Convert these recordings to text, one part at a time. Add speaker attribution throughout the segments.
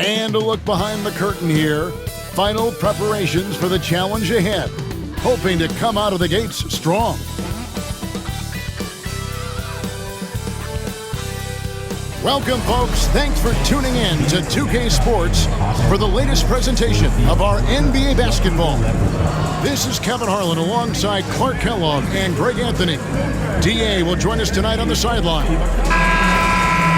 Speaker 1: And a look behind the curtain here. Final preparations for the challenge ahead. Hoping to come out of the gates strong. Welcome, folks. Thanks for tuning in to 2K Sports for the latest presentation of our NBA basketball. This is Kevin Harlan alongside Clark Kellogg and Greg Anthony. DA will join us tonight on the sideline.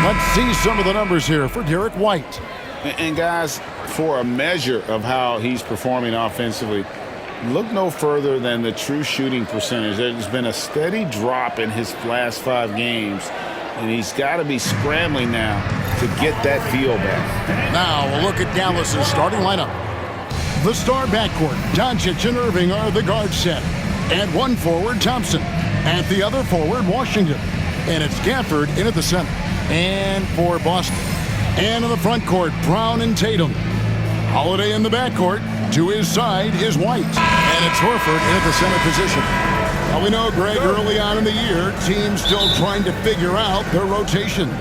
Speaker 1: Let's see some of the numbers here for Derek White.
Speaker 2: And guys, for a measure of how he's performing offensively, look no further than the true shooting percentage. There's been a steady drop in his last 5 games, and he's got to be scrambling now to get that feel back.
Speaker 1: Now we'll look at Dallas's starting lineup. The star backcourt, Doncic and Irving are the guard set. At one forward, Thompson. At the other forward, Washington. And it's Gafford in at the center. And for Boston. And in the front court, Brown and Tatum. Holiday in the backcourt. To his side is White. And it's Horford in at the center position. Now we know, Greg, early on in the year, teams still trying to figure out their rotations.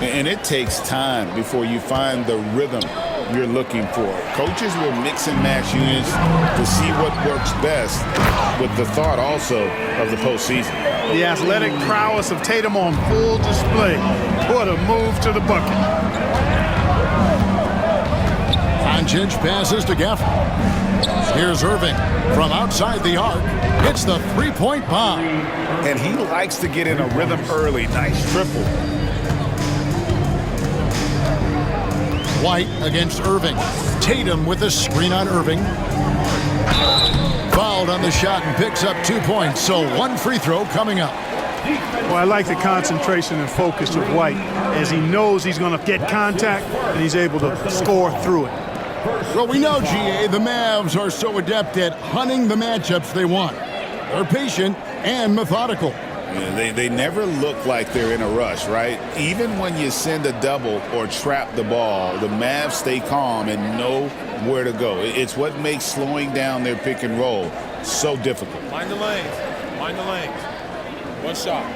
Speaker 2: And it takes time before you find the rhythm you're looking for. Coaches will mix and match units to see what works best, with the thought also of the postseason.
Speaker 3: The athletic prowess of Tatum on full display. What a move to the bucket.
Speaker 1: Doncic passes to Gafford. Here's Irving from outside the arc. Hits the three-point bomb.
Speaker 2: And he likes to get in a rhythm early. Nice triple.
Speaker 1: White against Irving. Tatum with a screen on Irving. Fouled on the shot and picks up 2 points. So one free throw coming up.
Speaker 3: Well, I like the concentration and focus of White, as he knows he's going to get contact and he's able to score through it.
Speaker 1: Well, we know, GA, the Mavs are so adept at hunting the matchups they want. They're patient and methodical.
Speaker 2: Yeah, they never look like they're in a rush, right? Even when you send a double or trap the ball, the Mavs stay calm and know where to go. It's what makes slowing down their pick and roll so difficult.
Speaker 4: Mind the lanes. Mind the lanes. One shot.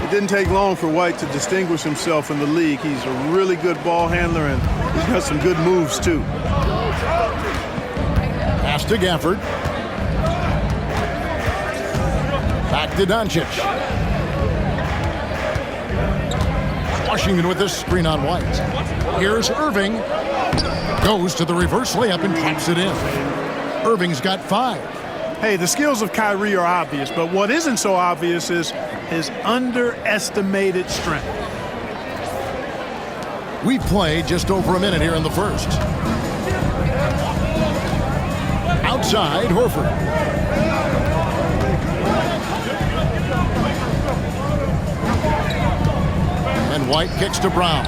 Speaker 3: It didn't take long for White to distinguish himself in the league. He's a really good ball handler, and he's got some good moves, too.
Speaker 1: Pass to Gafford. Back to Doncic. Washington with this screen on White. Here's Irving. Goes to the reverse layup and taps it in. Irving's got 5.
Speaker 3: Hey, the skills of Kyrie are obvious, but what isn't so obvious is his underestimated strength.
Speaker 1: We played just over a minute here in the first. Outside, Horford. And White kicks to Brown.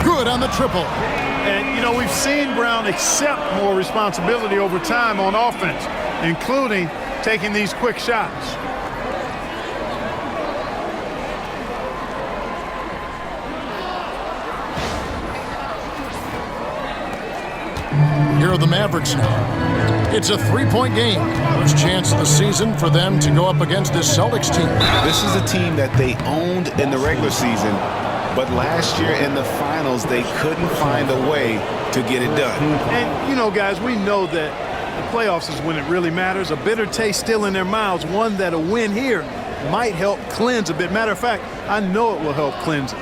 Speaker 1: Good on the triple.
Speaker 3: And, you know, we've seen Brown accept more responsibility over time on offense, including taking these quick shots.
Speaker 1: Here are the Mavericks now. It's a 3-point game. First chance of the season for them to go up against this Celtics team.
Speaker 2: This is a team that they owned in the regular season, but last year in the finals, they couldn't find a way to get it done.
Speaker 3: And, you know, guys, we know that the playoffs is when it really matters. A bitter taste still in their mouths, one that a win here might help cleanse a bit. Matter of fact, I know it will help cleanse it.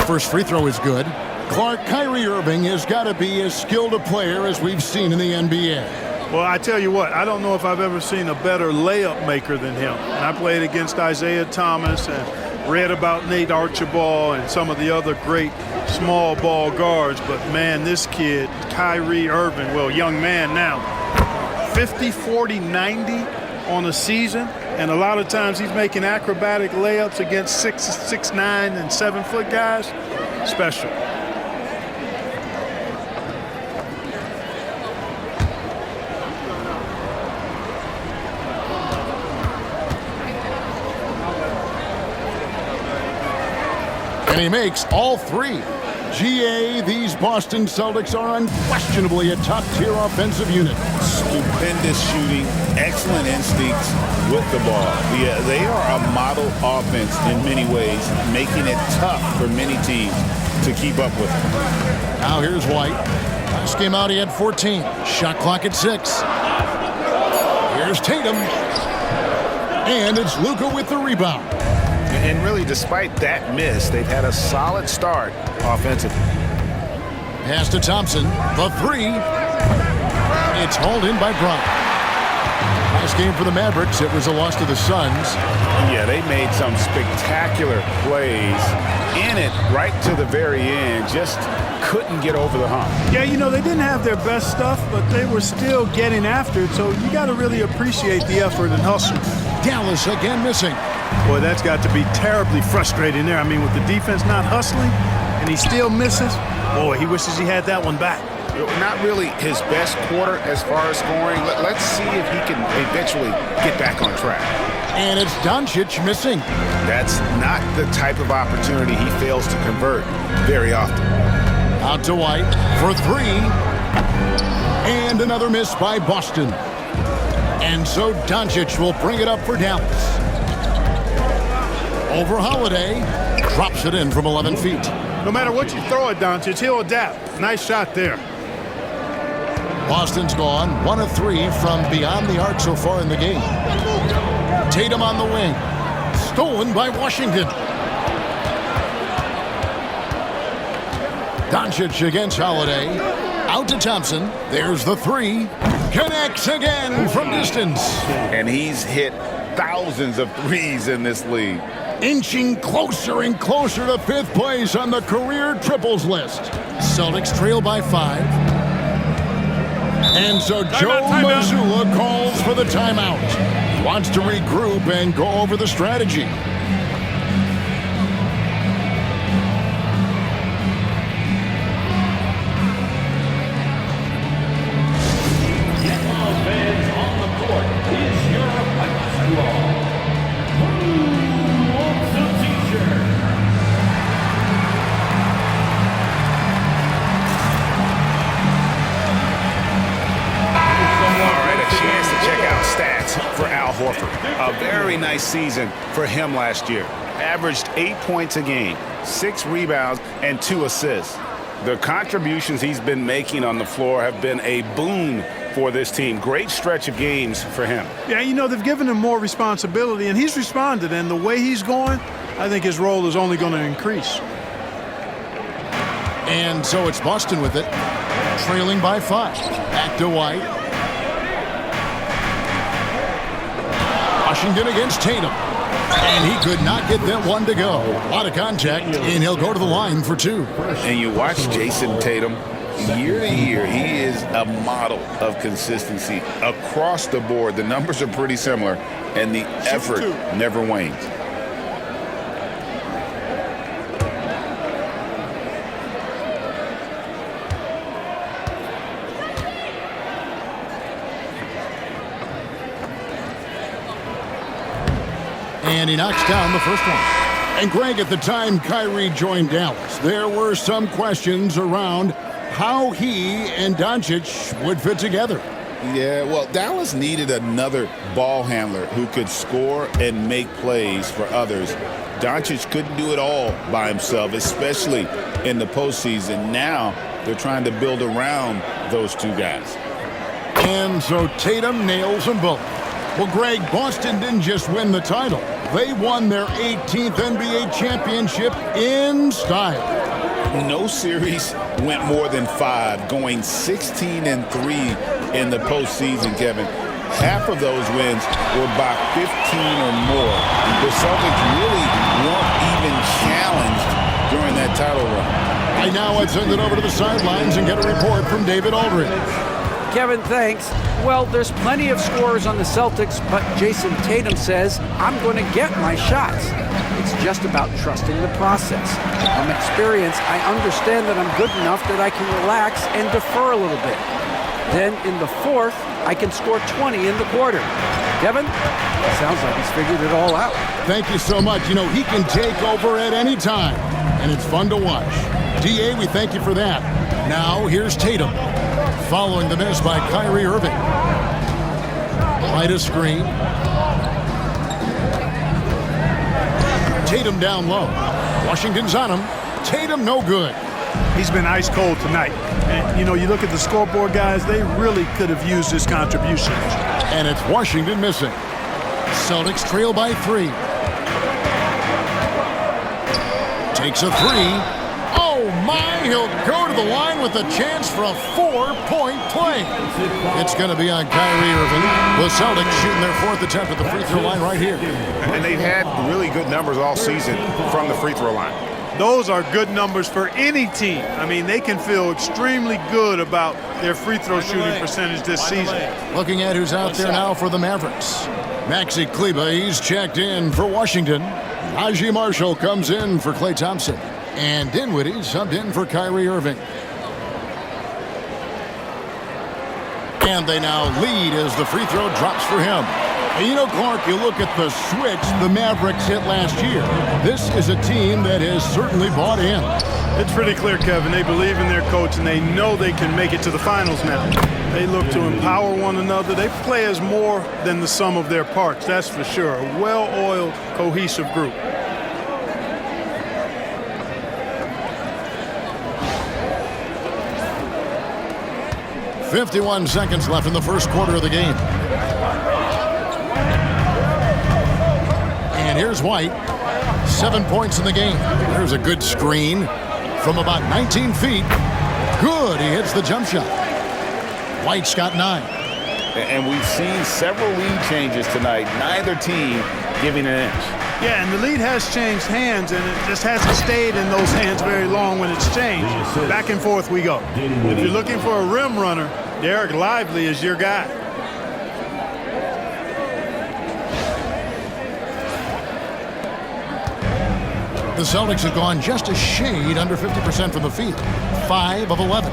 Speaker 1: First free throw is good. Clark, Kyrie Irving has got to be as skilled a player as we've seen in the NBA.
Speaker 3: Well, I tell you what, I don't know if I've ever seen a better layup maker than him. And I played against Isaiah Thomas and read about Nate Archibald and some of the other great small ball guards. But, man, this kid, Kyrie Irving, well, young man now, 50, 40, 90 on a season. And a lot of times he's making acrobatic layups against 6'9" and 7-foot guys. Special.
Speaker 1: And he makes all three. GA, these Boston Celtics are unquestionably a top-tier offensive unit.
Speaker 2: Stupendous shooting, excellent instincts with the ball. Yeah, they are a model offense in many ways, making it tough for many teams to keep up with them.
Speaker 1: Now here's White. Last game out, he had 14. Shot clock at 6. Here's Tatum. And it's Luka with the rebound.
Speaker 2: And really, despite that miss, they've had a solid start offensively.
Speaker 1: Pass to Thompson. The three. It's hauled in by Brown. Last game for the Mavericks, it was a loss to the Suns.
Speaker 2: Yeah, they made some spectacular plays in it right to the very end. Just couldn't get over the hump.
Speaker 3: Yeah, you know, they didn't have their best stuff, but they were still getting after it. So you got to really appreciate the effort and hustle.
Speaker 1: Dallas again missing.
Speaker 3: Boy, that's got to be terribly frustrating there. I mean, with the defense not hustling and he still misses, boy, he wishes he had that one back.
Speaker 2: Not really his best quarter as far as scoring. Let's see if he can eventually get back on track.
Speaker 1: And it's Doncic missing.
Speaker 2: That's not the type of opportunity he fails to convert very often.
Speaker 1: Out to White for three. And another miss by Boston. And so Doncic will bring it up for Dallas. Over Holiday, drops it in from 11 feet.
Speaker 3: No matter what you throw at Doncic, he'll adapt. Nice shot there.
Speaker 1: Boston's gone 1 of 3 from beyond the arc so far in the game. Tatum on the wing. Stolen by Washington. Doncic against Holiday. Out to Thompson. There's the three. Connects again from distance.
Speaker 2: And he's hit thousands of threes in this league.
Speaker 1: Inching closer and closer to 5th place on the career triples list. Celtics trail by 5. And so Joe Mazzulla calls for the timeout. He wants to regroup and go over the strategy.
Speaker 2: A very nice season for him last year. Averaged 8 points a game, 6 rebounds, and 2 assists. The contributions he's been making on the floor have been a boon for this team. Great stretch of games for him.
Speaker 3: Yeah, you know, they've given him more responsibility, and he's responded. And the way he's going, I think his role is only going to increase.
Speaker 1: And so it's Boston with it, trailing by 5. Back to White. Washington against Tatum. And he could not get that one to go. A lot of contact, and he'll go to the line for 2.
Speaker 2: And you watch Jason Tatum, year to year, he is a model of consistency across the board. The numbers are pretty similar, and the effort never wanes.
Speaker 1: And he knocks down the first one. And Greg, at the time Kyrie joined Dallas, there were some questions around how he and Doncic would fit together.
Speaker 2: Yeah, well, Dallas needed another ball handler who could score and make plays for others. Doncic couldn't do it all by himself, especially in the postseason. Now they're trying to build around those two guys.
Speaker 1: And so Tatum nails them both. Well, Greg, Boston didn't just win the title. They won their 18th NBA championship in style.
Speaker 2: No series went more than 5, going 16-3 in the postseason, Kevin. Half of those wins were by 15 or more. The Celtics really weren't even challenged during that title run.
Speaker 1: Right now, I'd send it over to the sidelines and get a report from David Aldridge.
Speaker 5: Kevin, thanks. Well, there's plenty of scorers on the Celtics, but Jason Tatum says, I'm going to get my shots. It's just about trusting the process. From experience, I understand that I'm good enough that I can relax and defer a little bit. Then in the fourth, I can score 20 in the quarter. Kevin, sounds like he's figured it all out.
Speaker 1: Thank you so much. You know, he can take over at any time, and it's fun to watch. DA, we thank you for that. Now, here's Tatum, following the miss by Kyrie Irving. Right a screen. Tatum down low. Washington's on him. Tatum no good.
Speaker 3: He's been ice cold tonight. And, you know, you look at the scoreboard, guys, they really could have used his contribution.
Speaker 1: And it's Washington missing. Celtics trail by 3. Takes a 3. Oh, my, he'll go to the line with a chance for a 4-point play. It's going to be on Kyrie Irving. The Celtics shooting their 4th attempt at the free throw line right here.
Speaker 6: And they've had really good numbers all season from the free throw line.
Speaker 3: Those are good numbers for any team. I mean, they can feel extremely good about their free throw shooting percentage this season.
Speaker 1: Looking at who's out there now for the Mavericks. Maxi Kleber, he's checked in for Washington. Najee Marshall comes in for Klay Thompson. And Dinwiddie subbed in for Kyrie Irving. And they now lead as the free throw drops for him. And you know, Clark, you look at the switch the Mavericks hit last year. This is a team that has certainly bought in.
Speaker 3: It's pretty clear, Kevin. They believe in their coach, and they know they can make it to the finals now. They look to empower one another. They play as more than the sum of their parts, that's for sure. A well-oiled, cohesive group.
Speaker 1: "51 seconds left in the first quarter of the game. And here's White. 7 points in the game. There's a good screen from about 19 feet. Good. He hits the jump shot. White's got 9.
Speaker 2: And we've seen several lead changes tonight. Neither team giving an inch.
Speaker 3: Yeah, and the lead has changed hands, and it just hasn't stayed in those hands very long when it's changed. Back and forth we go. If you're looking for a rim runner, Derek Lively is your guy.
Speaker 1: The Celtics have gone just a shade under 50% from the field. 5 of 11.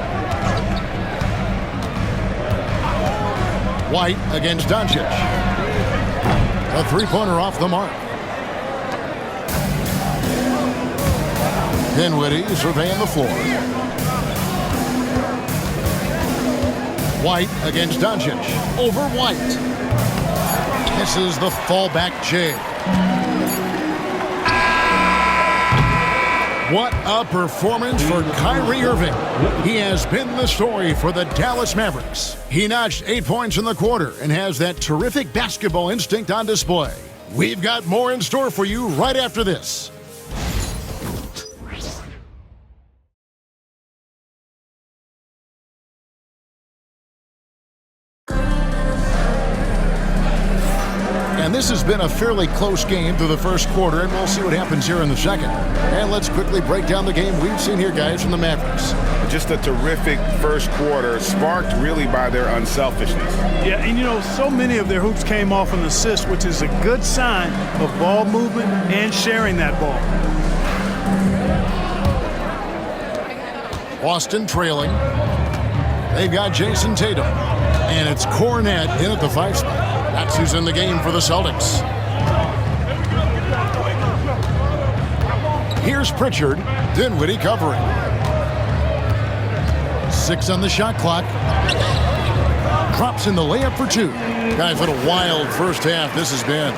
Speaker 1: White against Doncic. A three-pointer off the mark. Dinwiddie surveying the floor. White against Doncic. Over White. This is the fallback jam. What a performance for Kyrie Irving. He has been the story for the Dallas Mavericks. He notched 8 points in the quarter and has that terrific basketball instinct on display. We've got more in store for you right after this. And this has been a fairly close game through the first quarter, and we'll see what happens here in the second. And let's quickly break down the game we've seen here, guys, from the Mavericks.
Speaker 6: Just a terrific first quarter, sparked really by their unselfishness.
Speaker 3: Yeah, and you know, so many of their hoops came off an assist, which is a good sign of ball movement and sharing that ball.
Speaker 1: Boston trailing. They've got Jason Tatum. And it's Cornette in at the 5 spot. That's who's in the game for the Celtics. Here's Pritchard. Dinwiddie covering. 6 on the shot clock. Drops in the layup for 2. Guys, what a wild first half this has been.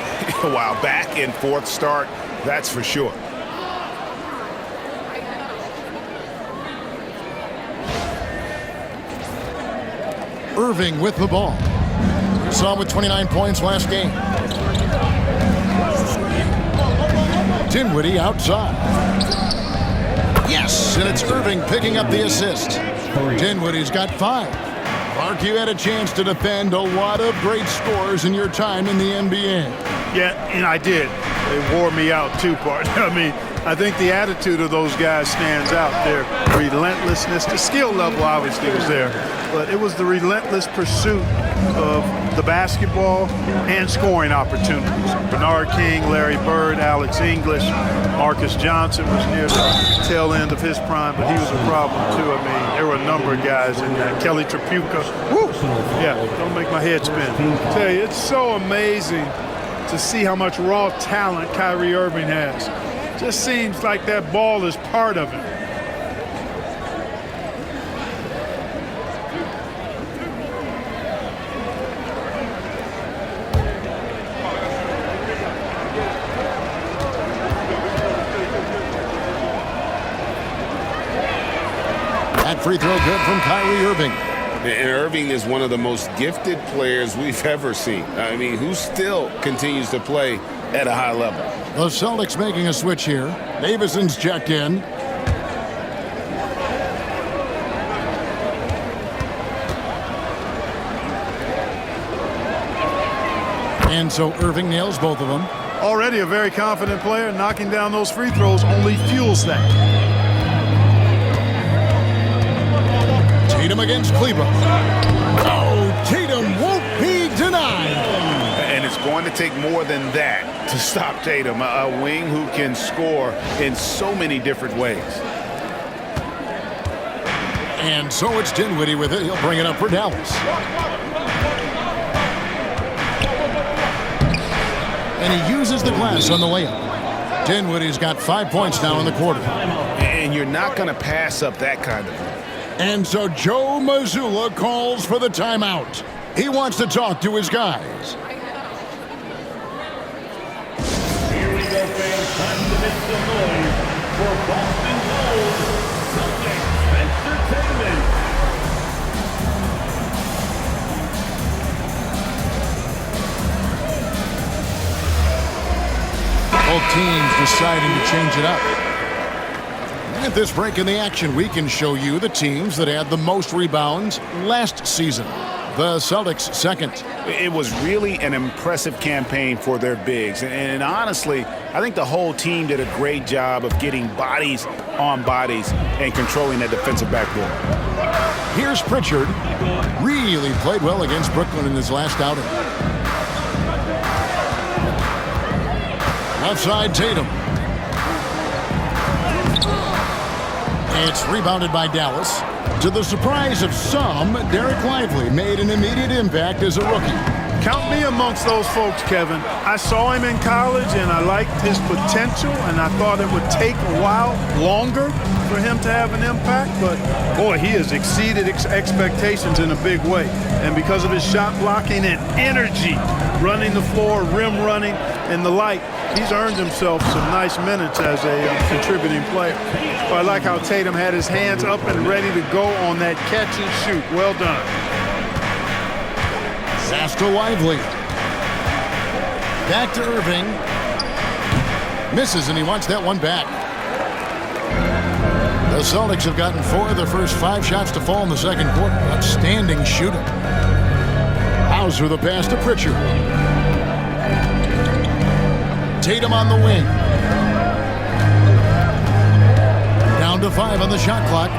Speaker 6: Wow, back and forth start, that's for sure.
Speaker 1: Irving with the ball. Saw him with 29 points last game. Dinwiddie outside. Yes, and it's Irving picking up the assist. Dinwiddie's got 5. Mark, you had a chance to defend a lot of great scores in your time in the NBA.
Speaker 3: Yeah, and I did. They wore me out too, partner. I mean, I think the attitude of those guys stands out. Their relentlessness, the skill level obviously was there, but it was the relentless pursuit of the basketball and scoring opportunities. Bernard King, Larry Bird, Alex English, Marcus Johnson was near the tail end of his prime, but he was a problem too. I mean, there were a number of guys in that. Kelly Tripucka. Woo! Yeah, don't make my head spin. I tell you, it's so amazing to see how much raw talent Kyrie Irving has. Just seems like that ball is part of him.
Speaker 1: That free throw good from Kyrie Irving.
Speaker 6: And Irving is one of the most gifted players we've ever seen. I mean, who still continues to play at a high level.
Speaker 1: The Celtics making a switch here. Davison's checked in. And so Irving nails both of them.
Speaker 3: Already a very confident player. Knocking down those free throws only fuels that.
Speaker 1: Tatum against Cleveland. Oh, Tatum won't be denied.
Speaker 6: And it's going to take more than that to stop Tatum, a wing who can score in so many different ways.
Speaker 1: And so it's Dinwiddie with it. He'll bring it up for Dallas. And he uses the glass on the layup. Dinwiddie's got 5 points now in the quarter.
Speaker 6: And you're not going to pass up that kind of thing.
Speaker 1: And so Joe Mazzulla calls for the timeout. He wants to talk to his guys.
Speaker 7: Here we go, fans. Time to make some noise for Boston Celtics Entertainment.
Speaker 1: Both teams deciding to change it up. At this break in the action, we can show you the teams that had the most rebounds last season. The Celtics second.
Speaker 6: It was really an impressive campaign for their bigs. And honestly, I think the whole team did a great job of getting bodies on bodies and controlling that defensive backboard.
Speaker 1: Here's Pritchard. Really played well against Brooklyn in his last outing. Left side, Tatum. It's rebounded by Dallas. To the surprise of some, Derek Lively made an immediate impact as a rookie.
Speaker 3: Count me amongst those folks, Kevin. I saw him in college, and I liked his potential, and I thought it would take a while longer for him to have an impact. But, boy, he has exceeded expectations in a big way. And because of his shot blocking and energy, running the floor, rim running, and the like, he's earned himself some nice minutes as a contributing player. But I like how Tatum had his hands up and ready to go on that catch and shoot. Well done.
Speaker 1: Pass to Lively. Back to Irving. Misses, and he wants that one back. The Celtics have gotten 4 of their first 5 shots to fall in the second quarter. Outstanding shooting. Hauser the pass to Pritchard. Tatum on the wing. Down to 5 on the shot clock.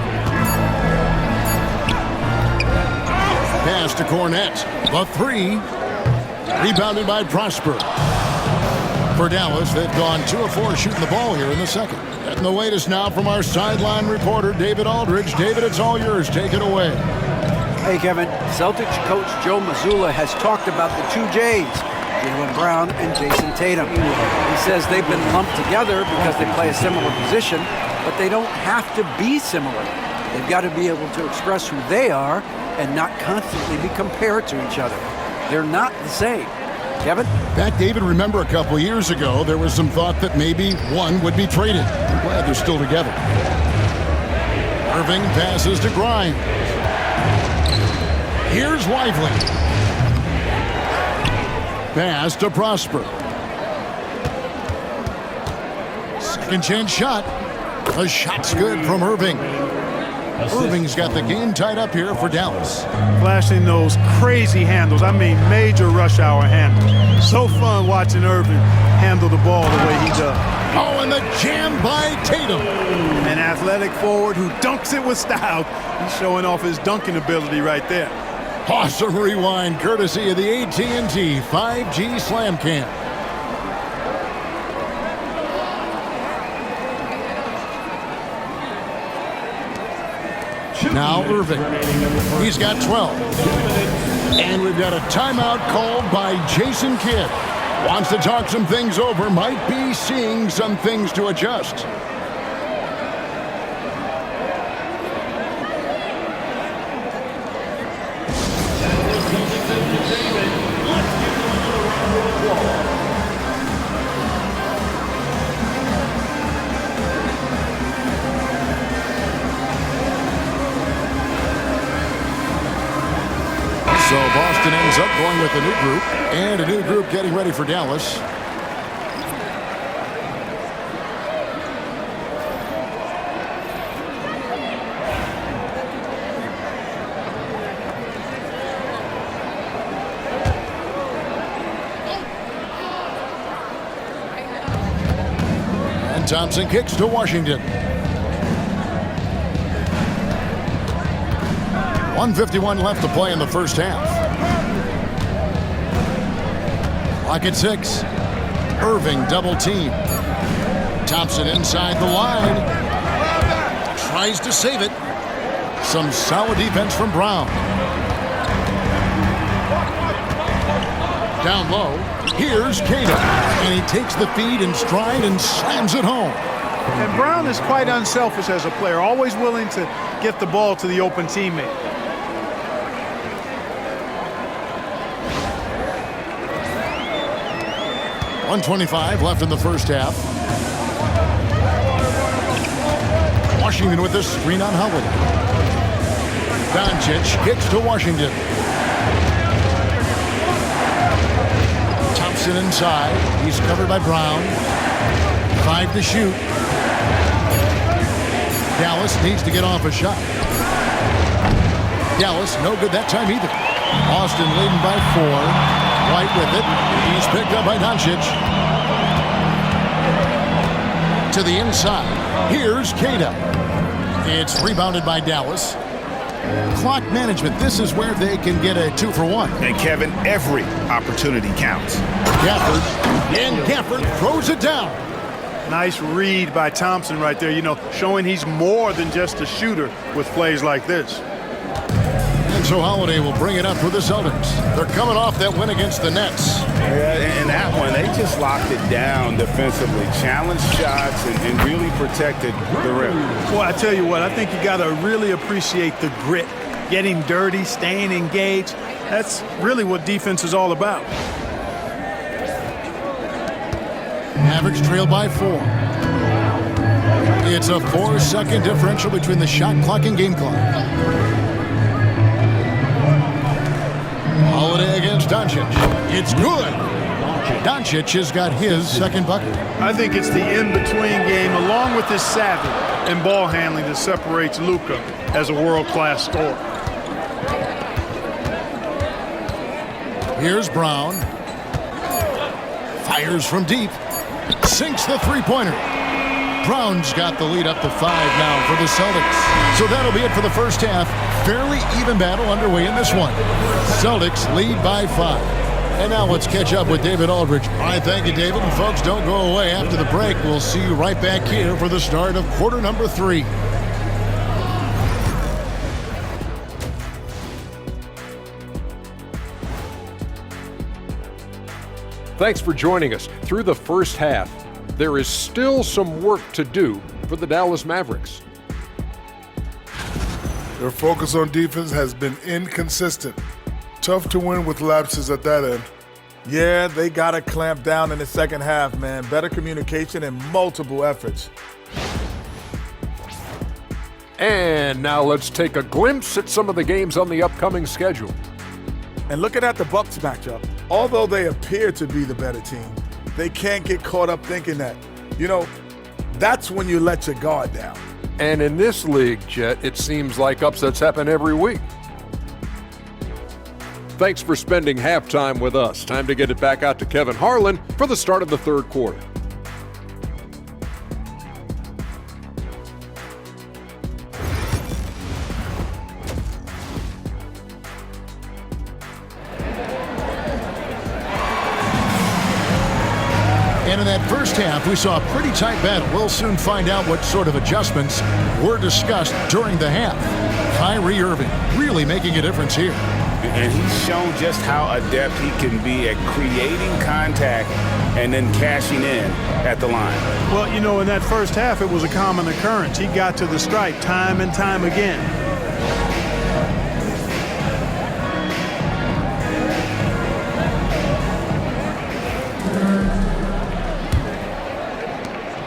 Speaker 1: Pass to Cornette. The 3. Rebounded by Prosper. For Dallas, they've gone 2 of 4 shooting the ball here in the second. Getting the latest now from our sideline reporter, David Aldridge. David, it's all yours. Take it away.
Speaker 5: Hey, Kevin. Celtics coach Joe Mazzulla has talked about the 2 J's, Jaylen Brown and Jason Tatum. He says they've been lumped together because they play a similar position, but they don't have to be similar. They've got to be able to express who they are and not constantly be compared to each other. They're not the same. Kevin?
Speaker 1: Back, David, remember a couple years ago, there was some thought that maybe one would be traded. I'm glad they're still together. Irving passes to Grimes. Here's Lively. Pass to Prosper. Second chance shot. The shot's good from Irving. Irving's got the game tied up here for Dallas.
Speaker 3: Flashing those crazy handles. I mean, major rush hour handles. So fun watching Irving handle the ball the way he does.
Speaker 1: Oh, and the jam by Tatum.
Speaker 3: An athletic forward who dunks it with style. He's showing off his dunking ability right there.
Speaker 1: Awesome rewind courtesy of the AT&T 5G Slam Cam. Now Irving. He's got 12. And we've got a timeout called by Jason Kidd. Wants to talk some things over. Might be seeing some things to adjust. So Boston ends up going with a new group, and a new group getting ready for Dallas. And Thompson kicks to Washington. 1:51 left to play in the first half. Clock at 6. Irving double team. Thompson inside the line. Tries to save it. Some solid defense from Brown. Down low. Here's Cato. And he takes the feed in stride and slams it home.
Speaker 3: And Brown is quite unselfish as a player, always willing to get the ball to the open teammate.
Speaker 1: .125 left in the first half. Washington with the screen on Holiday. Doncic kicks to Washington. Thompson inside. He's covered by Brown. 5 to shoot. Dallas needs to get off a shot. Dallas no good that time either. Boston leading by 4. White with it. He's picked up by Doncic. To the inside. Here's Cato. It's rebounded by Dallas. Clock management. This is where they can get a 2-for-1.
Speaker 6: And Kevin, every opportunity counts.
Speaker 1: Gafford. And Gafford throws it down.
Speaker 3: Nice read by Thompson right there, showing he's more than just a shooter with plays like this.
Speaker 1: And so Holiday will bring it up for the Celtics. They're coming off that win against the Nets.
Speaker 6: Yeah, and that one, they just locked it down defensively, challenged shots, and really protected the rim.
Speaker 3: Well, I tell you what, I think you got to really appreciate the grit, getting dirty, staying engaged. That's really what defense is all about.
Speaker 1: Mavericks trail by 4. It's a 4-second differential between the shot clock and game clock. Holiday against Doncic. It's good. Doncic has got his second bucket.
Speaker 3: I think it's the in-between game, along with his savvy and ball handling, that separates Luka as a world-class scorer.
Speaker 1: Here's Brown. Fires from deep. Sinks the three-pointer. Brown's got the lead up to 5 now for the Celtics. So that'll be it for the first half. Fairly even battle underway in this one. Celtics lead by 5. And now let's catch up with David Aldridge. All right, thank you, David. And folks, don't go away. After the break, we'll see you right back here for the start of quarter number 3.
Speaker 8: Thanks for joining us. Through the first half, there is still some work to do for the Dallas Mavericks.
Speaker 9: Their focus on defense has been inconsistent. Tough to win with lapses at that end.
Speaker 10: Yeah, they got to clamp down in the second half, man. Better communication and multiple efforts.
Speaker 8: And now let's take a glimpse at some of the games on the upcoming schedule.
Speaker 10: And looking at the Bucks matchup, although they appear to be the better team, they can't get caught up thinking that. That's when you let your guard down.
Speaker 8: And in this league, Jet, it seems like upsets happen every week. Thanks for spending halftime with us. Time to get it back out to Kevin Harlan for the start of the third quarter.
Speaker 1: And in that first half, we saw a pretty tight battle. We'll soon find out what sort of adjustments were discussed during the half. Kyrie Irving really making a difference here.
Speaker 6: And he's shown just how adept he can be at creating contact and then cashing in at the line.
Speaker 3: Well, you know, in that first half, it was a common occurrence. He got to the stripe time and time again.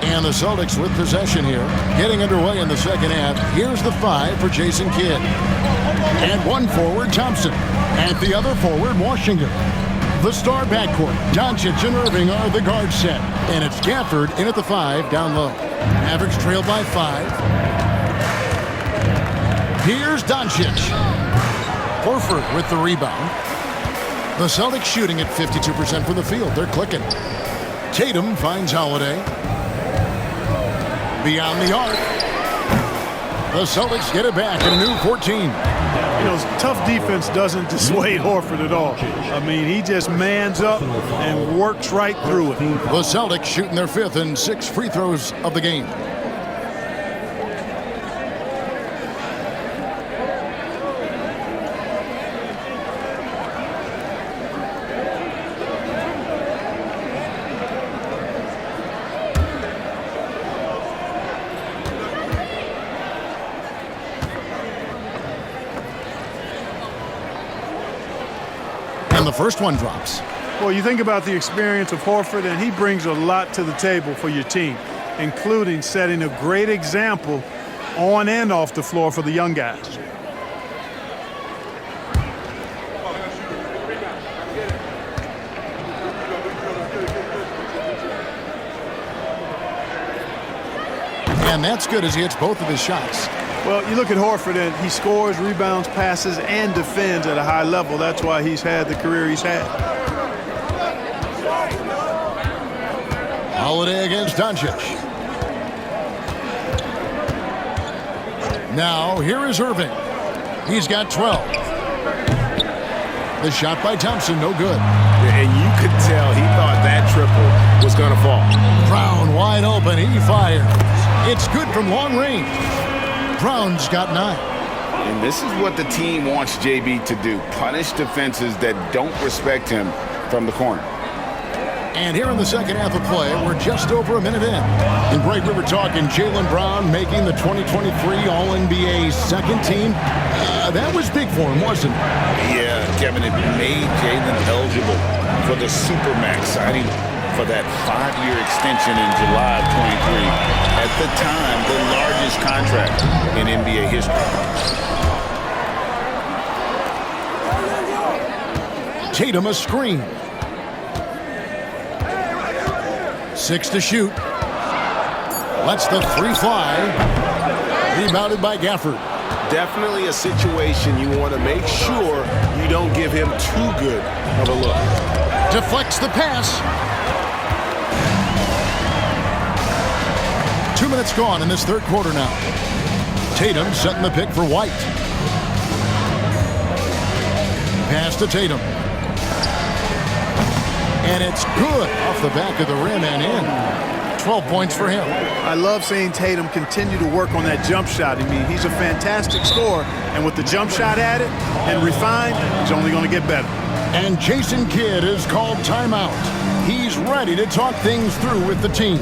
Speaker 1: And the Celtics with possession here. Getting underway in the second half. Here's the 5 for Jason Kidd. And one forward, Thompson. At the other forward, Washington. The star backcourt, Doncic and Irving are the guard set. And it's Gafford in at the 5 down low. Mavericks trail by 5. Here's Doncic. Horford with the rebound. The Celtics shooting at 52% from the field. They're clicking. Tatum finds Holiday. Beyond the arc. The Celtics get it back in a new 14.
Speaker 3: You know, tough defense doesn't dissuade Horford at all. I mean, he just mans up and works right through it.
Speaker 1: The Celtics shooting their 5th and 6th free throws of the game. And the first one drops.
Speaker 3: Well, you think about the experience of Horford, and he brings a lot to the table for your team, including setting a great example on and off the floor for the young guys.
Speaker 1: And that's good as he hits both of his shots.
Speaker 3: Well, you look at Horford, and he scores, rebounds, passes, and defends at a high level. That's why he's had the career he's had.
Speaker 1: Holiday against Doncic. Now, here is Irving. He's got 12. The shot by Thompson, no good.
Speaker 6: And you could tell he thought that triple was going to fall.
Speaker 1: Brown wide open. He fires. It's good from long range. Brown's got 9.
Speaker 6: And this is what the team wants JB to do. Punish defenses that don't respect him from the corner.
Speaker 1: And here in the second half of play, we're just over a minute in. In break, we were talking Jaylen Brown making the 2023 All-NBA second team. That was big for him, wasn't it?
Speaker 6: Yeah, Kevin, it made Jaylen eligible for the Supermax signing for that 5-year extension in July of 23. At the time, the largest contract in NBA history.
Speaker 1: Tatum a screen. 6 to shoot. Lets the 3 fly. Rebounded by Gafford.
Speaker 6: Definitely a situation you want to make sure you don't give him too good of a look.
Speaker 1: Deflects the pass. 2 minutes gone in this third quarter now. Tatum setting the pick for White. Pass to Tatum. And it's good off the back of the rim and in. 12 points for him.
Speaker 3: I love seeing Tatum continue to work on that jump shot. I mean, he's a fantastic scorer, and with the jump shot added and refined, he's only going to get better.
Speaker 1: And Jason Kidd is called timeout. He's ready to talk things through with the team.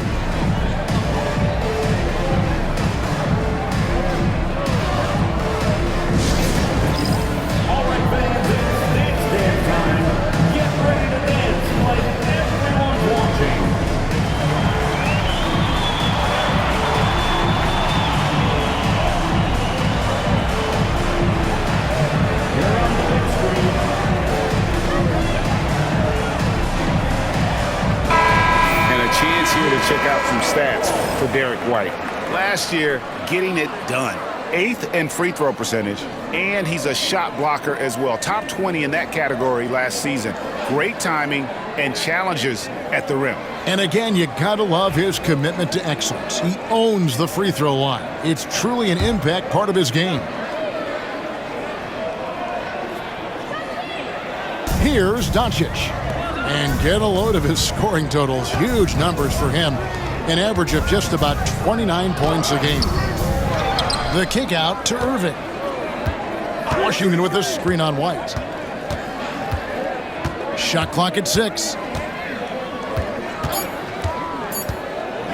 Speaker 6: Check out some stats for Derek White. Last year, getting it done. 8th in free throw percentage, and he's a shot blocker as well. Top 20 in that category last season. Great timing and challenges at the rim.
Speaker 1: And again, you gotta love his commitment to excellence. He owns the free throw line. It's truly an impact part of his game. Here's Doncic. And get a load of his scoring totals. Huge numbers for him. An average of just about 29 points a game. The kick out to Irving. Washington with a screen on White. Shot clock at 6.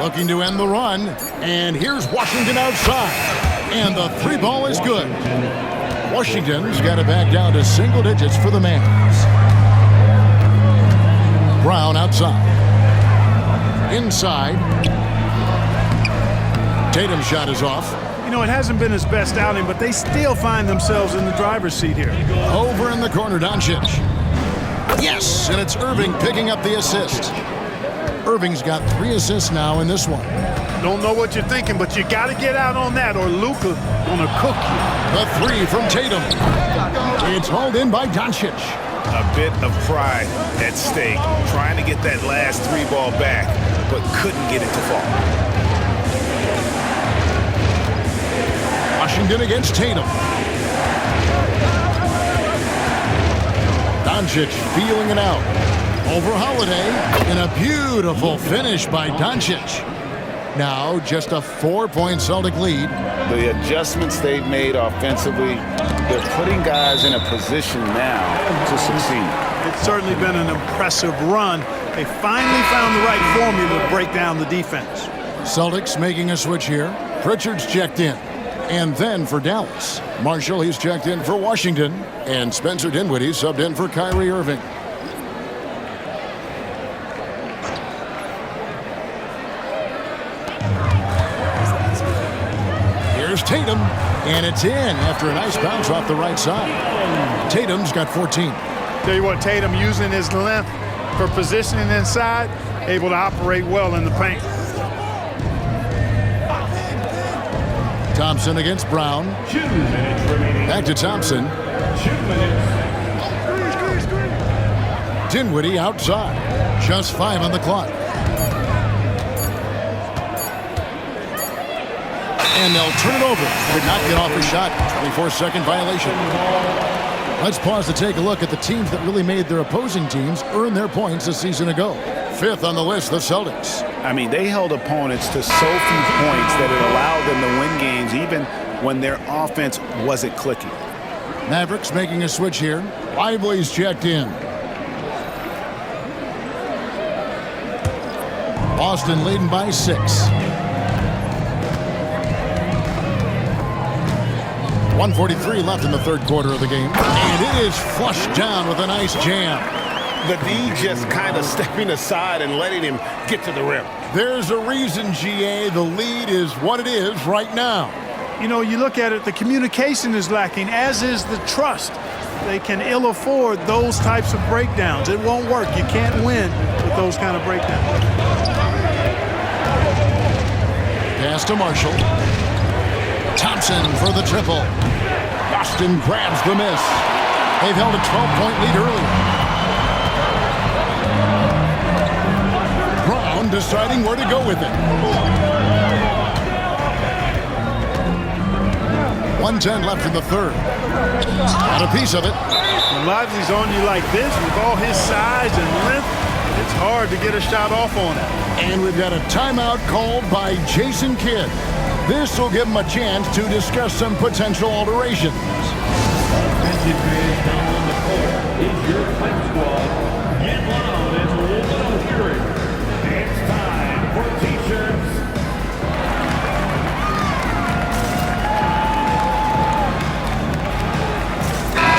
Speaker 1: Looking to end the run. And here's Washington outside. And the 3 ball is good. Washington's got it back down to single digits for the Mavs. Brown outside. Inside. Tatum's shot is off.
Speaker 3: You know, it hasn't been his best outing, but they still find themselves in the driver's seat here.
Speaker 1: Over in the corner, Doncic. Yes, and it's Irving picking up the assist. Irving's got 3 assists now in this one.
Speaker 3: Don't know what you're thinking, but you got to get out on that or Luka gonna cook you.
Speaker 1: The 3 from Tatum. It's hauled in by Doncic.
Speaker 6: A bit of pride at stake, trying to get that last 3 ball back, but couldn't get it to fall.
Speaker 1: Washington against Tatum. Doncic feeling it out. Over Holiday, and a beautiful finish by Doncic. Now just a 4-point Celtic lead.
Speaker 2: The adjustments they've made offensively, they're putting guys in a position now to succeed.
Speaker 3: It's certainly been an impressive run. They finally found the right formula to break down the defense.
Speaker 1: Celtics making a switch here. Pritchard's checked in. And then for Dallas, Marshall, he's checked in for Washington. And Spencer Dinwiddie subbed in for Kyrie Irving. Here's Tatum, and it's in after a nice bounce off the right side. Tatum's got 14.
Speaker 3: Tell you what, Tatum using his length for positioning inside, able to operate well in the paint.
Speaker 1: Thompson against Brown. Back to Thompson. Dinwiddie outside. Just 5 on the clock. And they'll turn it over. Did not get off his shot. 24-second violation. Let's pause to take a look at the teams that really made their opposing teams earn their points a season ago. 5th on the list, the Celtics.
Speaker 6: I mean, they held opponents to so few points that it allowed them to win games even when their offense wasn't clicking.
Speaker 1: Mavericks making a switch here. Lively's checked in. Boston leading by 6. 1:43 left in the third quarter of the game. And it is flushed down with a nice jam.
Speaker 6: The D just kind of stepping aside and letting him get to the rim.
Speaker 1: There's a reason, GA, the lead is what it is right now.
Speaker 3: You know, you look at it, the communication is lacking, as is the trust. They can ill afford those types of breakdowns. It won't work. You can't win with those kind of breakdowns.
Speaker 1: Pass to Marshall. Thompson for the triple. Boston grabs the miss. They've held a 12-point lead earlier. Brown deciding where to go with it. 1:10 left in the third. Got a piece of it.
Speaker 3: When Lively's on you like this, with all his size and length, it's hard to get a shot off on it.
Speaker 1: And we've got a timeout called by Jason Kidd. This will give him a chance to discuss some potential alterations.
Speaker 7: Is your fight squad. Get loud and we'll hear it. It's time for t-shirts.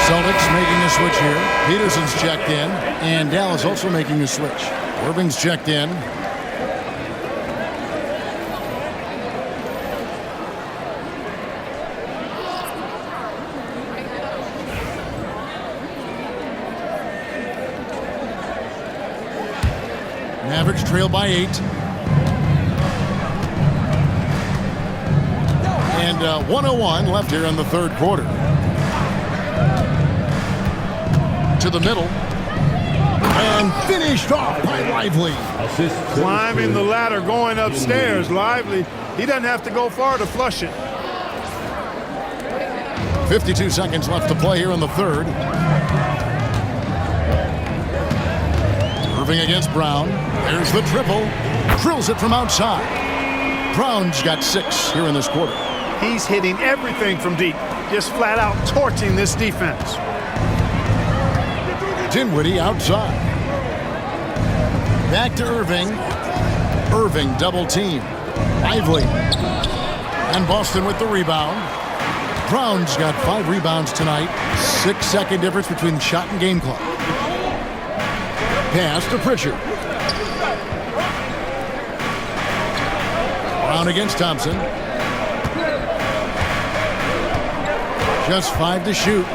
Speaker 1: Celtics making a switch here. Peterson's checked in, and Dallas also making a switch. Irving's checked in. Mavericks trail by 8. And 1:01 left here in the third quarter. To the middle. And finished off by Lively.
Speaker 3: Climbing the ladder, going upstairs. Lively, he doesn't have to go far to flush it.
Speaker 1: 52 seconds left to play here in the third. Irving against Brown. There's the triple. Drills it from outside. Brown's got 6 here in this quarter.
Speaker 3: He's hitting everything from deep, just flat out torching this defense.
Speaker 1: Dinwiddie outside. Back to Irving. Irving double team. Lively. And Boston with the rebound. Brown's got 5 rebounds tonight. 6-second difference between shot and game clock. Pass to Pritchard. Brown against Thompson. Just 5 to shoot.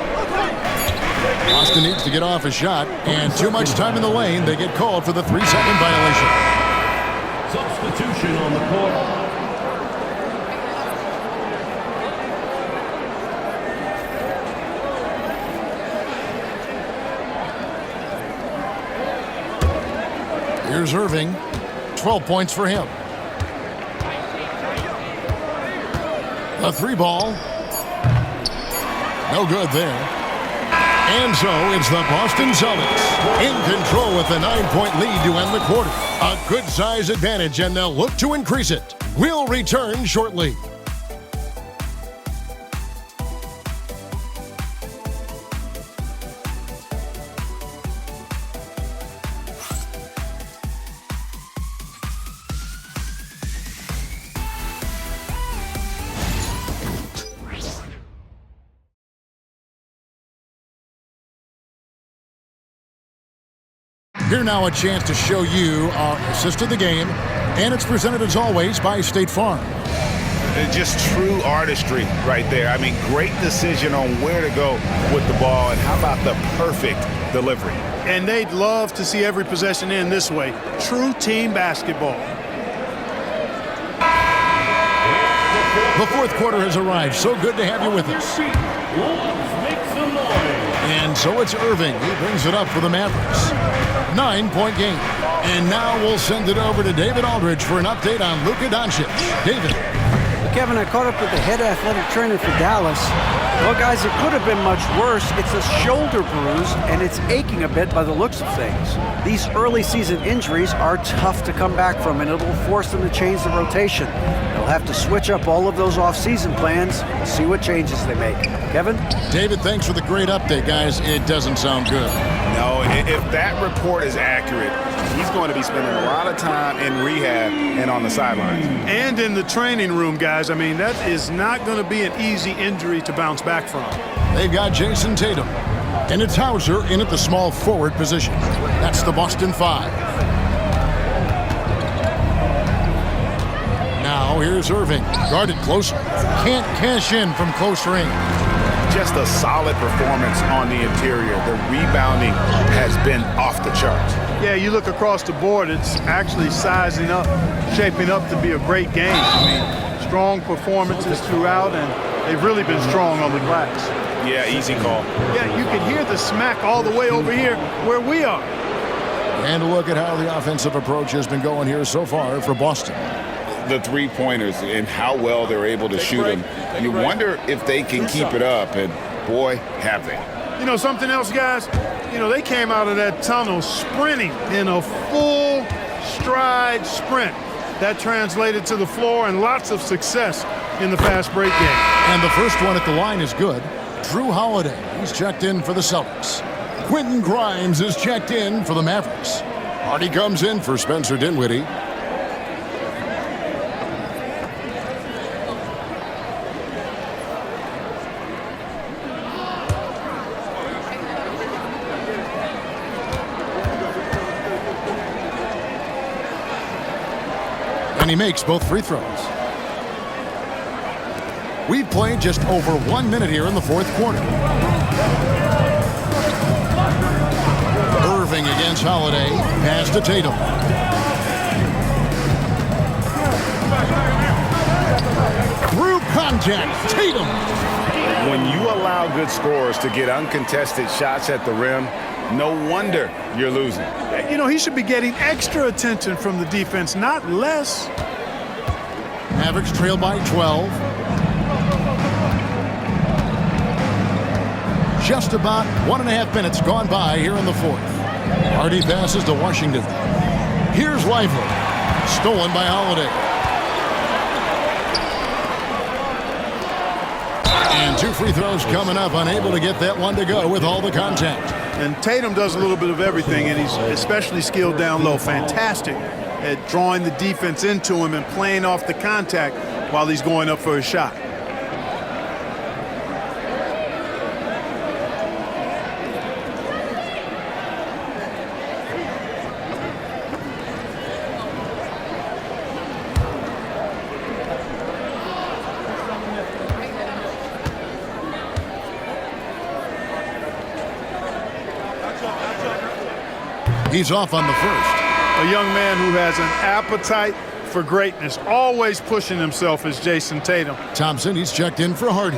Speaker 1: Boston needs to get off a shot, and too much time in the lane. They get called for the 3-second violation.
Speaker 7: Substitution on the court.
Speaker 1: Here's Irving. 12 points for him. A 3-ball. No good there. And so it's the Boston Celtics in control with a 9-point lead to end the quarter. A good size advantage, and they'll look to increase it. We'll return shortly. Here now a chance to show you our assist of the game, and it's presented as always by State Farm.
Speaker 6: Just true artistry right there. I mean, great decision on where to go with the ball, and how about the perfect delivery.
Speaker 3: And they'd love to see every possession end this way. True team basketball.
Speaker 1: The fourth quarter has arrived. So good to have you with us. And so it's Irving. He brings it up for the Mavericks. 9-point game. And now we'll send it over to David Aldridge for an update on Luka Doncic. David.
Speaker 5: Kevin, I caught up with the head athletic trainer for Dallas. Well, guys, it could have been much worse. It's a shoulder bruise, and it's aching a bit by the looks of things. These early season injuries are tough to come back from, and it'll force them to change the rotation. They'll have to switch up all of those off-season plans and see what changes they make. Kevin?
Speaker 1: David, thanks for the great update, guys. It doesn't sound good.
Speaker 6: No, if that report is accurate, he's going to be spending a lot of time in rehab and on the sidelines.
Speaker 3: And in the training room, guys. I mean, that is not going to be an easy injury to bounce back from.
Speaker 1: They've got Jason Tatum. And it's Hauser in at the small forward position. That's the Boston 5. Now here's Irving. Guarded closer. Can't cash in from close range.
Speaker 6: Just a solid performance on the interior. The rebounding has been off the charts.
Speaker 3: Yeah, you look across the board, it's actually sizing up, shaping up to be a great game. I mean, strong performances throughout, and they've really been strong on the glass.
Speaker 6: Yeah, easy call.
Speaker 3: Yeah, you can hear the smack all the way over here where we are.
Speaker 1: And look at how the offensive approach has been going here so far for Boston.
Speaker 6: The three-pointers and how well they're able to shoot them. You wonder if they can keep it up, and boy, have they.
Speaker 3: You know, something else, guys? You know, they came out of that tunnel sprinting in a full stride sprint. That translated to the floor and lots of success in the fast break game.
Speaker 1: And the first one at the line is good. Drew Holiday, he's checked in for the Celtics. Quentin Grimes is checked in for the Mavericks. Hardy comes in for Spencer Dinwiddie. And he makes both free throws. We've played just over 1 minute here in the fourth quarter. Irving against Holiday. Pass to Tatum. Through contact, Tatum.
Speaker 6: When you allow good scorers to get uncontested shots at the rim, no wonder you're losing.
Speaker 3: You know, he should be getting extra attention from the defense, not less.
Speaker 1: Mavericks trail by 12. Just about 1.5 minutes gone by here in the fourth. Hardy passes to Washington. Here's Lively. Stolen by Holiday. And 2 free throws coming up. Unable to get that one to go with all the contact.
Speaker 3: And Tatum does a little bit of everything, and he's especially skilled down low. Fantastic at drawing the defense into him and playing off the contact while he's going up for a shot.
Speaker 1: He's off on the first.
Speaker 3: A young man who has an appetite for greatness, always pushing himself, is Jason Tatum.
Speaker 1: Thompson, he's checked in for Hardy.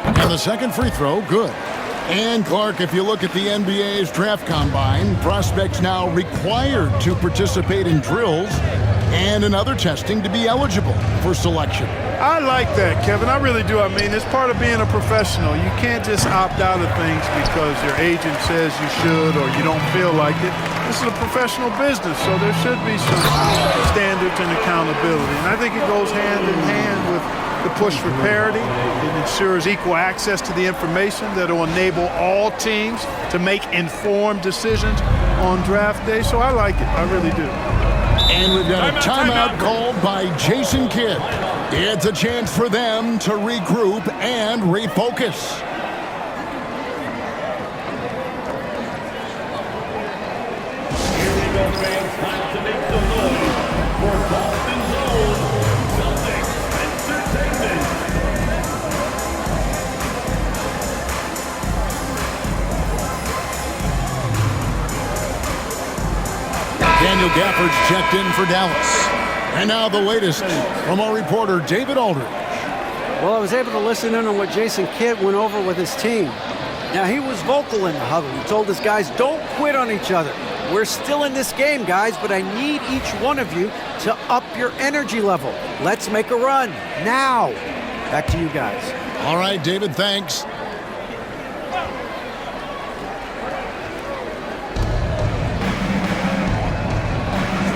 Speaker 1: And the second free throw, good. And Clark, if you look at the NBA's draft combine, prospects now required to participate in drills and in other testing to be eligible for selection.
Speaker 3: I like that, Kevin. I really do. I mean, it's part of being a professional. You can't just opt out of things because your agent says you should or you don't feel like it. This is a professional business, so there should be some standards and accountability. And I think it goes hand in hand with the push for parity. It ensures equal access to the information that will enable all teams to make informed decisions on draft day. So I like it. I really do.
Speaker 1: And we've got a timeout called by Jason Kidd. It's a chance for them to regroup and refocus.
Speaker 7: Here we go, fans. Time to make some noise for Boston Celtics Entertainment.
Speaker 1: Daniel Gafford's checked in for Dallas. And now the latest from our reporter, David Aldridge.
Speaker 5: Well, I was able to listen in on what Jason Kidd went over with his team. Now, he was vocal in the huddle. He told his guys, don't quit on each other. We're still in this game, guys, but I need each one of you to up your energy level. Let's make a run now. Back to you guys.
Speaker 1: All right, David, thanks.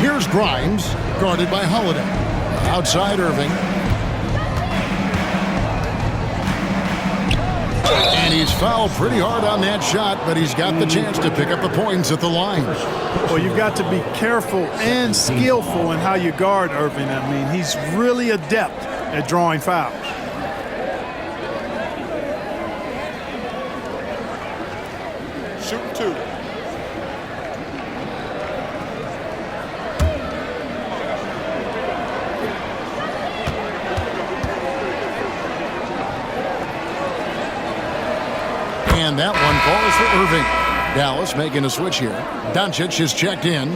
Speaker 1: Here's Grimes, guarded by Holiday. Outside Irving. And he's fouled pretty hard on that shot, but he's got the chance to pick up the points at the line.
Speaker 3: Well, you've got to be careful and skillful in how you guard Irving. I mean, he's really adept at drawing fouls.
Speaker 4: Shooting 2.
Speaker 1: And that one falls for Irving. Dallas making a switch here. Doncic is checked in.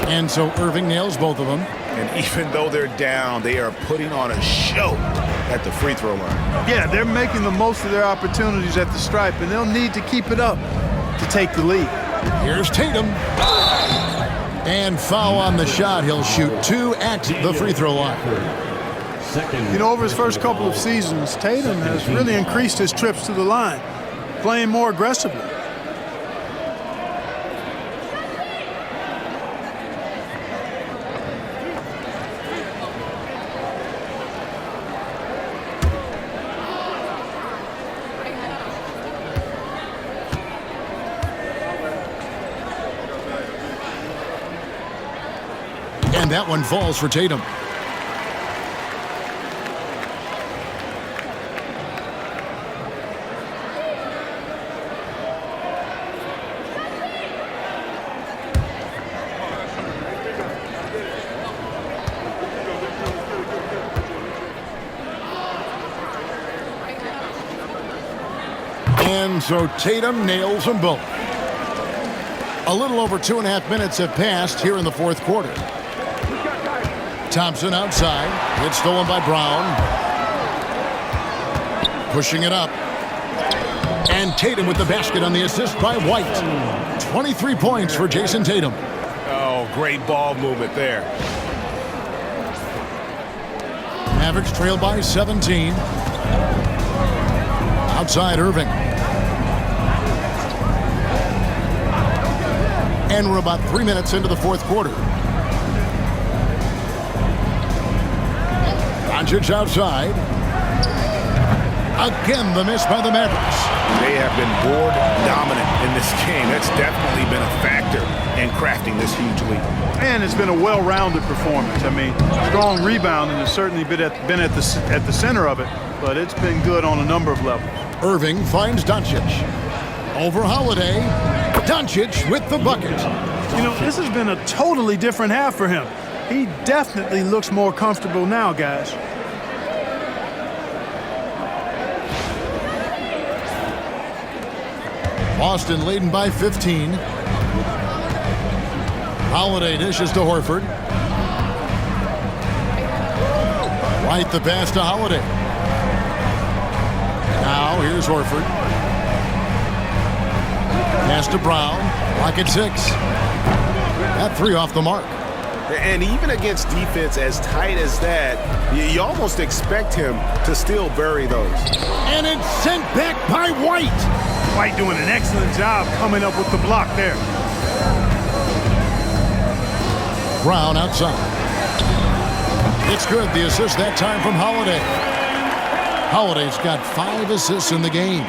Speaker 1: And so Irving nails both of them.
Speaker 6: And even though they're down, they are putting on a show at the free throw line.
Speaker 3: Yeah, they're making the most of their opportunities at the stripe, and they'll need to keep it up to take the lead.
Speaker 1: Here's Tatum. And foul on the shot. He'll shoot 2 at the free throw line.
Speaker 3: You know, over his first couple of seasons, Tatum has really increased his trips to the line, playing more aggressively.
Speaker 1: And that one falls for Tatum. And so Tatum nails them both. A little over 2.5 minutes have passed here in the fourth quarter. Thompson outside. It's stolen by Brown. Pushing it up. And Tatum with the basket on the assist by White. 23 points for Jason Tatum.
Speaker 6: Oh, great ball movement there.
Speaker 1: Mavericks trail by 17. Outside Irving. And we're about 3 minutes into the fourth quarter. Doncic outside. Again, the miss by the Mavericks.
Speaker 6: They have been board dominant in this game. That's definitely been a factor in crafting this huge lead.
Speaker 3: And it's been a well-rounded performance. I mean, strong rebound, and it's certainly been at the center of it, but it's been good on a number of levels.
Speaker 1: Irving finds Doncic. Over Holiday. Doncic with the bucket.
Speaker 3: You know, this has been a totally different half for him. He definitely looks more comfortable now, guys.
Speaker 1: Boston leading by 15. Holiday dishes to Horford. White the pass to Holiday. Now here's Horford. Pass to Brown. Rocket 6. That 3 off the mark.
Speaker 6: And even against defense as tight as that, you almost expect him to still bury those.
Speaker 1: And it's sent back by White.
Speaker 3: White doing an excellent job coming up with the block there.
Speaker 1: Brown outside. It's good. The assist that time from Holiday. Holiday's got 5 assists in the game.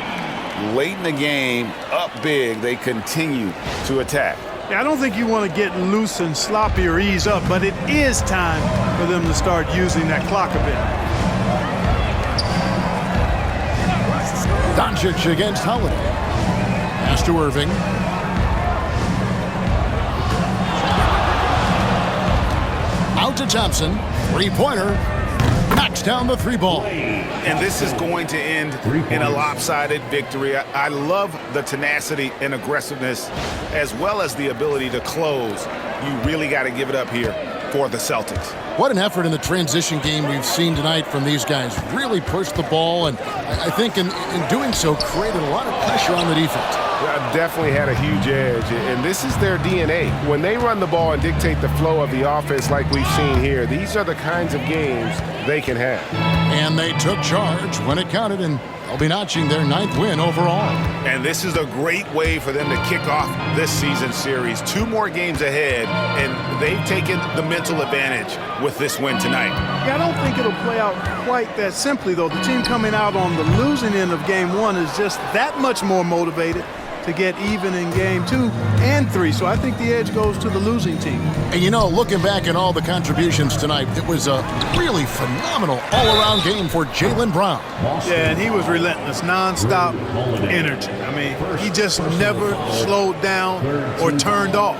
Speaker 6: Late in the game, up big, they continue to attack.
Speaker 3: Yeah, I don't think you want to get loose and sloppy or ease up, but it is time for them to start using that clock a bit.
Speaker 1: Doncic against Holiday. Pass to Irving. Out to Thompson. Three-pointer. Knocks down the 3 ball.
Speaker 6: And this is going to end in a lopsided victory. I love the tenacity and aggressiveness as well as the ability to close. You really got to give it up here for the Celtics.
Speaker 1: What an effort in the transition game we've seen tonight from these guys. Really pushed the ball, and I think in doing so created a lot of pressure on the defense.
Speaker 11: Definitely had a huge edge, and this is their DNA. When they run the ball and dictate the flow of the offense like we've seen here, these are the kinds of games they can have.
Speaker 1: And they took charge when it counted, and they'll be notching their 9th win overall.
Speaker 6: And this is a great way for them to kick off this season series. 2 more games ahead, and they've taken the mental advantage with this win tonight.
Speaker 3: Yeah, I don't think it'll play out quite that simply, though. The team coming out on the losing end of game 1 is just that much more motivated to get even in game 2 and 3. So I think the edge goes to the losing team.
Speaker 1: And you know, looking back at all the contributions tonight, it was a really phenomenal all-around game for Jaylen Brown.
Speaker 3: Yeah, and he was relentless, nonstop energy. I mean, he just never slowed down or turned off.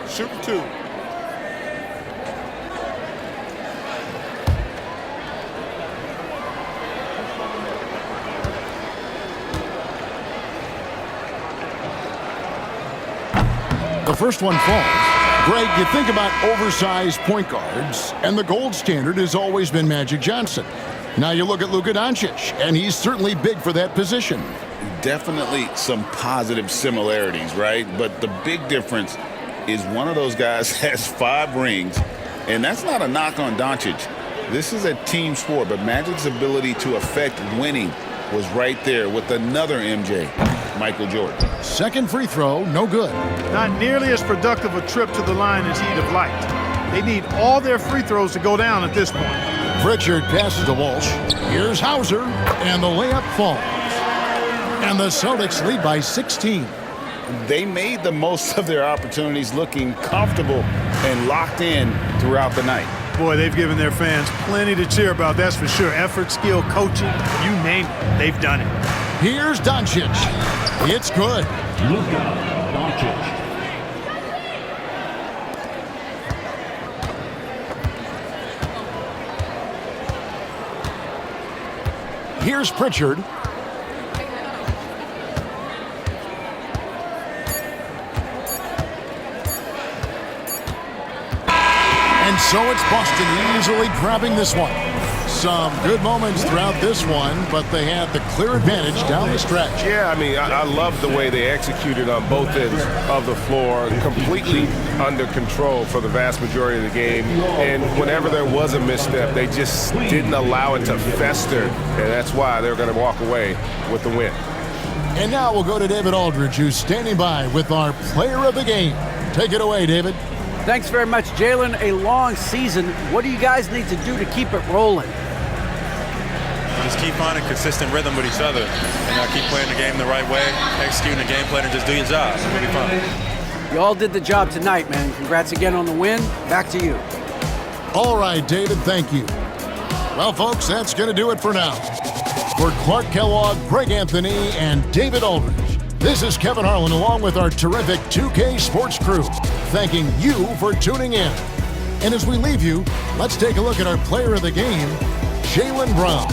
Speaker 4: Shooting 2.
Speaker 1: The first one falls. Greg, you think about oversized point guards, and the gold standard has always been Magic Johnson. Now you look at Luka Doncic, and he's certainly big for that position.
Speaker 6: Definitely some positive similarities, right? But the big difference is one of those guys has 5 rings, and that's not a knock on Doncic. This is a team sport, but Magic's ability to affect winning was right there with another MJ, Michael Jordan.
Speaker 1: Second free throw, no good.
Speaker 3: Not nearly as productive a trip to the line as he'd have liked. They need all their free throws to go down at this point.
Speaker 1: Pritchard passes to Walsh. Here's Hauser, and the layup falls. And the Celtics lead by 16.
Speaker 6: They made the most of their opportunities, looking comfortable and locked in throughout the night.
Speaker 3: Boy, they've given their fans plenty to cheer about, that's for sure. Effort, skill, coaching, you name it, they've done it.
Speaker 1: Here's Doncic. It's good.
Speaker 7: Luka Doncic.
Speaker 1: Here's Pritchard. And so it's Boston easily grabbing this one. Some good moments throughout this one, but they had the clear advantage down the stretch.
Speaker 11: Yeah, I mean, I love the way they executed on both ends of the floor, completely under control for the vast majority of the game. And whenever there was a misstep, they just didn't allow it to fester, and that's why they're going to walk away with the win.
Speaker 1: And now we'll go to David Aldridge, who's standing by with our player of the game. Take it away, David.
Speaker 5: Thanks very much, Jalen. A long season. What do you guys need to do to keep it rolling?
Speaker 4: Just keep finding consistent rhythm with each other. Keep playing the game the right way, executing the game plan, and just do your job. It'll be fun.
Speaker 5: You all did the job tonight, man. Congrats again on the win. Back to you.
Speaker 1: All right, David, thank you. Well, folks, that's going to do it for now. For Clark Kellogg, Greg Anthony, and David Aldridge, this is Kevin Harlan along with our terrific 2K Sports crew, thanking you for tuning in. And as we leave you, let's take a look at our player of the game, Jaylen Brown.